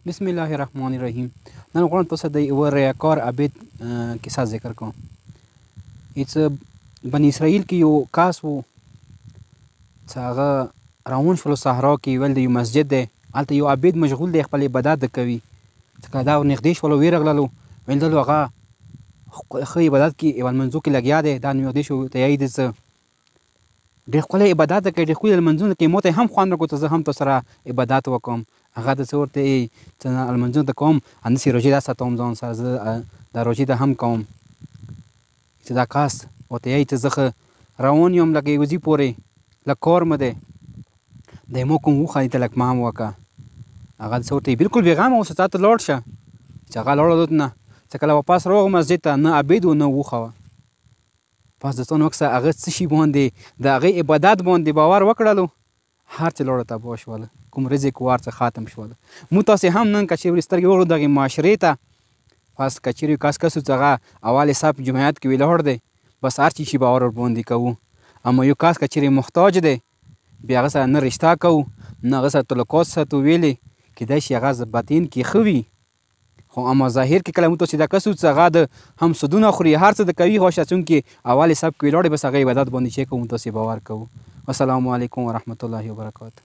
بسم الله الرحمن الرحیم. نن غواړم تاسو د یوه ریاکار عابد کیسه ذکر کوم. چې بني اسرائیل کې یو کاس و چې هغه روان شول صحرا کې، ویل د یو مسجد دی، هلته یو عابد مشغول دی خپل عبادت کوي. چې کله دا نږدې شولو ویرغللو، ویل دلو هغه ښه عبادت کې یو لمونځو کې لګیا دی. دا نږدې شو ته یې څه ډېر ښکلی عبادت کوي، ډېر ښکلي لمونځونه کوي. ما ته هم خوند راکړو چې زه هم تاسو سره عبادت وکړم. هغه ته څه ورته وایي چې لمونځونه ته کوم، همداسې روژې دا ساتم ځان سره، زه دا روژې ته هم کوم. چې دا کاس ورته وایي چې زه ښه روان یم لکه یو ځي پورې، لږ کار مې دی، دی ما کوم وښایي ته لږ پام وکړه. هغه څه ورته وایي بلکل بېغمه اوسه، تا ته لاړ شه. چې هغه لاړه نه، چې کله واپس راغو مسجد ته، نه عبید و نه وښه وه. پس د څه نه وکړه هغه څه شي باندې د هغې عبادت باندې باور وکړلو، هر څه لاړه تباه شول، کوم رزق و هر څه ختم شول. موږ تاسې هم نن که چېرې سترګې وغړو دغې معاشرې ته، پس که چېرې کس کس چې هغه اول صف جماعت کې ولاړ دی، بس هر چی شي باور ورباندې کوو. اما یو کس که چېرې محتاج دی، بیا هغه سره نه رشته کوو، نه هغه سره تعلقات ساتو. ویلې کیدای شي هغه باطن کې ښه وي، خو اما ظاهر کې کله موږ تاسې دا کس چې هغه د هم سودونه خوري، هر څه د کوي، خو چونکې اول صف کې ولاړ دی، بس هغه عبادت باندې چې کوو تاسې باور کوو. السلام علیکم ورحمة الله وبرکاته.